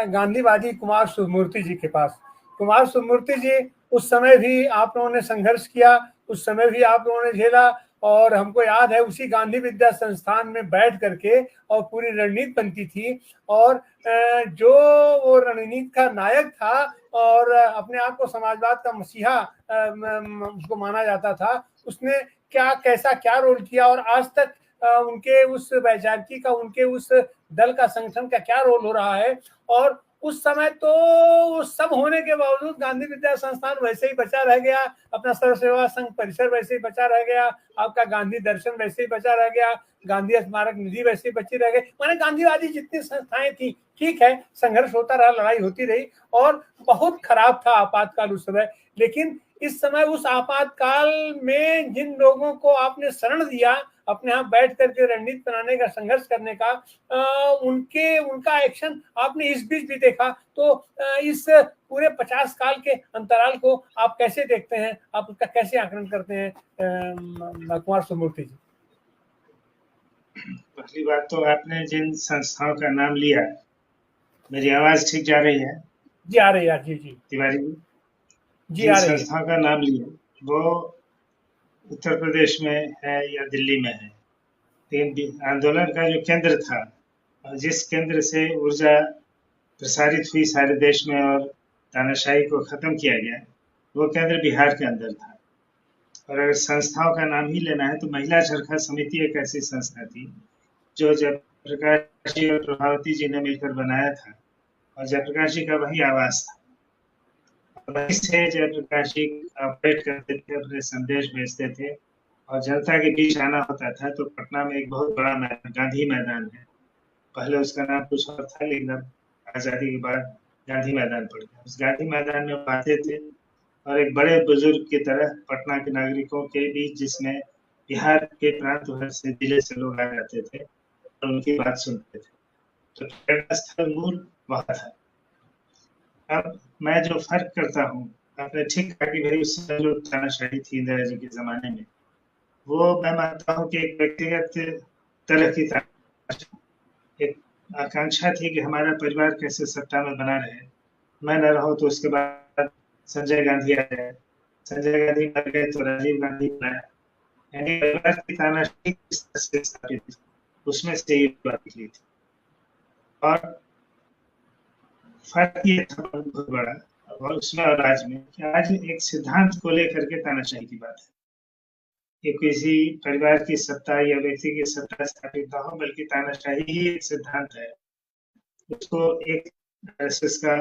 गांधीवादी कुमार सुमूर्ति जी के पास। कुमार सुमूर्ति जी उस समय भी आप लोगों ने संघर्ष किया, उस समय भी आप लोगों ने झेला, और हमको याद है उसी गांधी विद्या संस्थान में बैठ करके और पूरी रणनीति बनती थी, और जो वो रणनीति का नायक था और अपने आप को समाजवाद का मसीहा उसको माना जाता था, उसने क्या रोल किया, और आज तक उनके उस वैचारिकी का, उनके उस दल का, संगठन का क्या रोल हो रहा है। और उस समय तो सब होने के बावजूद गांधी विद्या संस्थान वैसे ही बचा रह गया, अपना सर्व सेवा संघ परिसर वैसे ही बचा रह गया, आपका गांधी दर्शन वैसे ही बचा रह गया, गांधी स्मारक निधि वैसे ही बची रह गई। माने गांधीवादी जितनी संस्थाएं थी, ठीक है, संघर्ष होता रहा, लड़ाई होती रही, और बहुत खराब था आपातकाल उस समय। लेकिन इस समय उस आपातकाल में जिन लोगों को आपने शरण दिया, अपने यहाँ बैठ करके रणनीति बनाने का, संघर्ष करने का, उनका एक्शन आपने इस बीच भी देखा। तो इस पूरे 50 साल के अंतराल को आप कैसे देखते हैं, आप उसका कैसे आकलन करते हैं कुमार सुमूर्ति जी? पहली बात तो आपने जिन संस्थाओं का नाम लिया, मेरी आवाज ठीक जा रही है? जी आ रही है। जी जी तिवारी जी जिन आ रही है। संस्थाओं का नाम लिया वो उत्तर प्रदेश में है या दिल्ली में है, लेकिन आंदोलन का जो केंद्र था, जिस केंद्र से ऊर्जा प्रसारित हुई सारे देश में और तानाशाही को खत्म किया गया, वो केंद्र बिहार के अंदर था। और अगर संस्थाओं का नाम ही लेना है तो महिला चरखा समिति एक ऐसी संस्था थी जो जयप्रकाश जी और प्रभावती जी ने मिलकर बनाया था, और जयप्रकाश जी का वही आवाज था। वहीं से जयप्रकाश जी ऑपरेट करते थे, अपने संदेश भेजते थे, और जनता के बीच आना होता था तो पटना में एक बहुत बड़ा मैदान, गांधी मैदान है, पहले उसका नाम कुछ और था, लेकिन अब आजादी के बाद गांधी मैदान पड़ गया। उस गांधी मैदान में आते थे और एक बड़े बुजुर्ग की तरह पटना के नागरिकों के बीच, जिसमें बिहार के प्रांत भर से, जिले से लोग आ जाते थे और उनकी बात सुनते थे। तो प्रेरणा स्थल मूल वहाँ था। अब मैं जो फर्क करता हूँ, आपने ठीक कहा कि भाई उस समय जो तानाशाही थी इंदिरा जी के जमाने में, वो मैं मानता हूँ कि एक व्यक्तिगत तरह की तानाशाही, एक आकांक्षा थी कि हमारा परिवार कैसे सत्ता में बना रहे, मैं न रहूं तो उसके बाद संजय गांधी आ जाए, संजय गांधी मर गए तो राजीव गांधी बनाया, यानी परिवार की तानाशाही किस तरह से स्थापित थी, उसमें से ये बात निकली थी। और फर्क ये था बहुत बड़ा, और उसमें और आज में, कि आज एक सिद्धांत को लेकर के तानाशाही की बात है, कि किसी परिवार की सत्ता या व्यक्ति की सत्ता स्थापित न हो, बल्कि तानाशाही ही एक सिद्धांत है। उसको एक आरएसएस का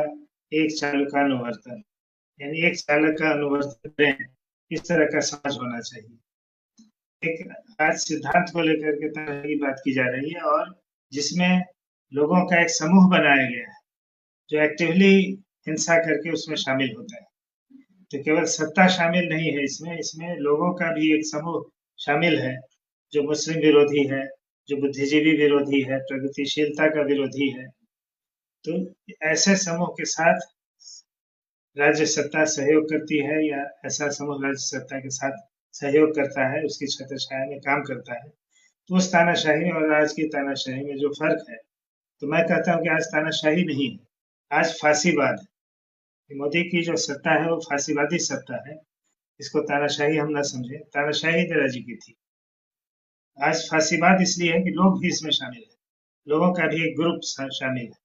एक चालक का अनुवर्तन, यानी एक चालक का अनुवर्तन करें, इस तरह का समाज होना चाहिए। एक आज सिद्धांत को लेकर के तानाशाही की बात की जा रही है, और जिसमें लोगों का एक समूह बनाया गया है जो एक्टिवली हिंसा करके उसमें शामिल होता है। तो केवल सत्ता शामिल नहीं है इसमें, इसमें लोगों का भी एक समूह शामिल है जो मुस्लिम विरोधी है, जो बुद्धिजीवी विरोधी है, प्रगतिशीलता का विरोधी है। तो ऐसे समूह के साथ राज्य सत्ता सहयोग करती है, या ऐसा समूह राज्य सत्ता के साथ सहयोग करता है, उसकी छत्रछाया में काम करता है। तो उस तानाशाही और आज की तानाशाही में जो फर्क है, तो मैं कहता हूँ कि आज तानाशाही नहीं है, आज फांसीवाद है। मोदी की जो सत्ता है वो फांसीवादी सत्ता है, इसको तानाशाही हम ना समझे। तानाशाही इंदिरा जी की थी, आज फांसीवाद इसलिए है कि लोग भी इसमें शामिल है, लोगों का भी एक ग्रुप शामिल है।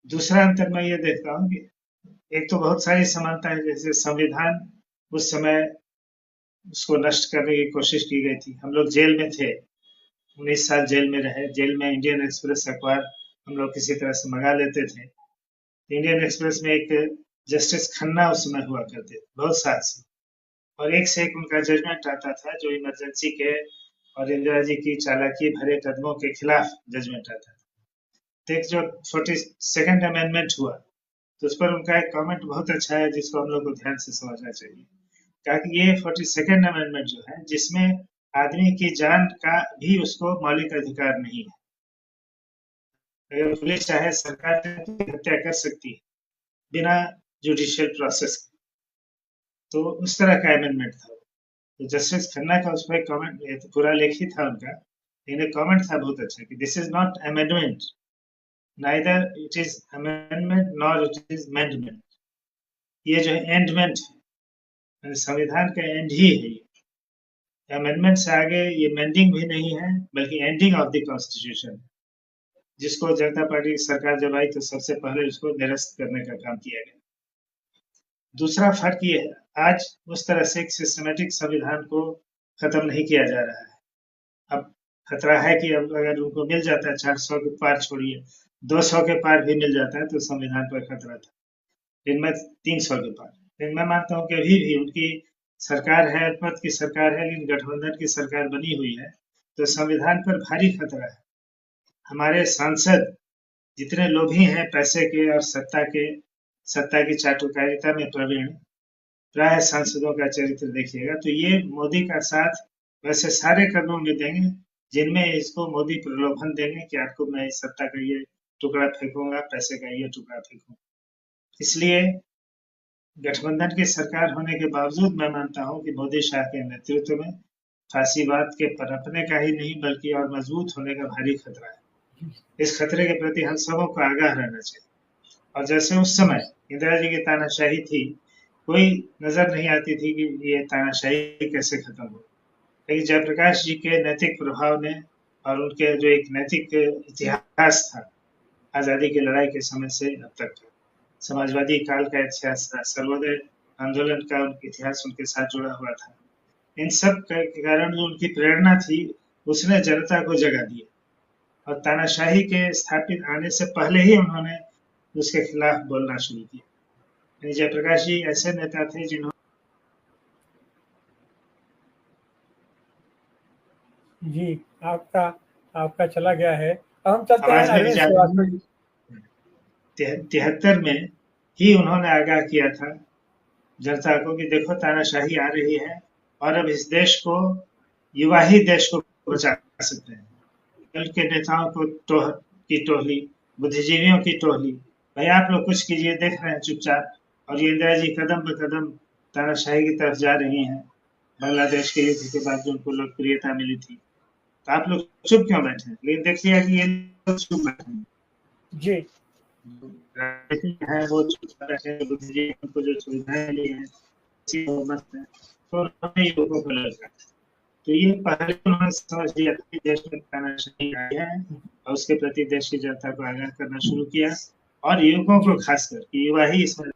दूसरा अंतर मैं ये देखता हूँ कि एक तो बहुत सारी समानता है, जैसे संविधान उस समय उसको नष्ट करने की कोशिश की गई थी, हम लोग जेल में थे, 19 साल जेल में रहे, जेल में इंडियन एक्सप्रेस अखबार हम लोग किसी तरह से मंगा लेते थे। इंडियन एक्सप्रेस में एक जस्टिस खन्ना उस समय हुआ करते थे, बहुत साल से, और एक से एक उनका जजमेंट आता था जो इमरजेंसी के और इंदिरा जी की चालाकी भरे कदमों के खिलाफ जजमेंट आता था। तो एक जो 42nd अमेंडमेंट हुआ, तो उस पर उनका एक कमेंट बहुत अच्छा है जिसको हम लोग को ध्यान से समझना चाहिए। कहा कि ये 42nd अमेंडमेंट जो है, जिसमें आदमी की जान का भी उसको मौलिक अधिकार नहीं है। अगर पुलिस चाहे, सरकार हत्या कर सकती है बिना जुडिशियल प्रोसेस के, तो उस तरह का अमेंडमेंट था। तो जस्टिस खन्ना का उस पर कमेंट, तो पूरा लेख ही था उनका, लेकिन कमेंट था बहुत अच्छा कि this is not amendment, neither it is amendment nor it is amendment. ये जो एंडमेंट है, संविधान का एंड ही है ये। अमेंडमेंट से आगे ये मेंडिंग भी नहीं है, बल्कि एंडिंग ऑफ द कॉन्स्टिट्यूशन, जिसको जनता पार्टी की सरकार जब आई तो सबसे पहले उसको निरस्त करने का काम किया गया। दूसरा फर्क ये है, आज उस तरह से एक सिस्टमेटिक संविधान को खत्म नहीं किया जा रहा है। अब खतरा है कि अब अगर उनको मिल जाता है 400 के पार, छोड़िए 200 के पार भी मिल जाता है तो संविधान पर खतरा था, इनमें 300 के पार। लेकिन मैं मानता हूँ कि अभी भी उनकी सरकार है, अल्पमत की सरकार है, लेकिन गठबंधन की सरकार बनी हुई है, तो संविधान पर भारी खतरा है। हमारे सांसद जितने लोभी हैं पैसे के और सत्ता की चाटुकारिता में प्रवीण, प्राय सांसदों का चरित्र देखिएगा, तो ये मोदी का साथ वैसे सारे कदमों में देंगे जिनमें इसको मोदी प्रलोभन देंगे कि आपको मैं इस सत्ता का ये टुकड़ा फेंकूंगा, पैसे का ये टुकड़ा फेंकूंगा। इसलिए गठबंधन की सरकार होने के बावजूद मैं मानता हूं कि मोदी शाह के नेतृत्व में फांसीवाद के पनपने का ही नहीं बल्कि और मजबूत होने का भारी खतरा है। इस खतरे के प्रति हम सबों को आगाह रहना चाहिए। और जैसे उस समय इंदिरा जी की तानाशाही थी, कोई नजर नहीं आती थी कि ये तानाशाही कैसे खत्म हो, लेकिन जयप्रकाश जी के नैतिक प्रभाव ने और उनके जो एक नैतिक इतिहास था आजादी की लड़ाई के समय से अब तक, समाजवादी काल का इतिहास था, सर्वोदय आंदोलन का इतिहास उनके साथ जुड़ा हुआ था, इन सब के कारण जो उनकी प्रेरणा थी उसने जनता को जगा दिया और तानाशाही के स्थापित आने से पहले ही उन्होंने उसके खिलाफ बोलना शुरू किया। जयप्रकाश जी ऐसे नेता थे जिन्होंने जी आपका चला गया है। अब हम चलते हैं अरविंद श्रीवास्तव जी। 73 में ही उन्होंने आगाह किया था जनता को कि देखो तानाशाही आ रही है और अब इस देश को युवा ही देश को बचा सकते हैं। कल के नेताओं को की टोहली, बुद्धिजीवियों की टोहली, भाई आप लोग कुछ कीजिए, देख रहे हैं चुपचाप, और ये इंदिरा जी कदम ब कदम तानाशाही की तरफ जा रही हैं। बांग्लादेश के युद्ध के बाद जो उनको लोकप्रियता मिली थी, तो आप लोग चुप क्यों बैठे? लेकिन देखिए कि ये चुप बैठे जी है, वो चुप बैठे, बुद्धिजीवियों को जो सुविधाएं मिली है मस्त है, तो उन्होंने युवकों को लगा। तो ये पहले उन्होंने समझ लिया कि देश में तानाशाही आई है और उसके प्रति देश की जनता को आगाह करना शुरू किया और युवकों को खासकर कि युवा ही इसमें,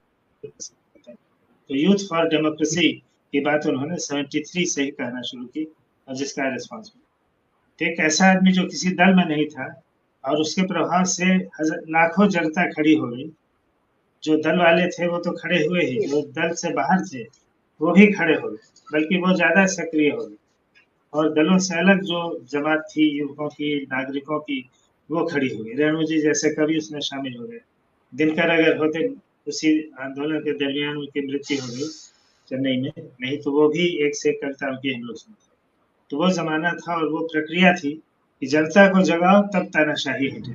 तो यूथ फॉर डेमोक्रेसी की बात उन्होंने 73 से ही कहना शुरू की और जिसका रिस्पॉन्स मिला। एक ऐसा आदमी जो किसी दल में नहीं था और उसके प्रभाव से लाखों जनता खड़ी हो गई। जो दल वाले थे वो तो खड़े हुए ही, जो दल से बाहर थे वो भी खड़े हो गए, बल्कि वो ज्यादा सक्रिय हो गए और दलों से अलग जो जमात थी युवकों की, नागरिकों की, वो खड़ी हो गई। रेणु जी जैसे कवि उसमें शामिल हो गए। दिनकर अगर होते उसी आंदोलन के दरमियान उनकी मृत्यु हो गई चेन्नई में, नहीं तो वो भी एक से एक कविता उनकी हम लोग सुनते। तो वो जमाना था और वो प्रक्रिया थी कि जनता को जगाओ तब तानाशाही हटे।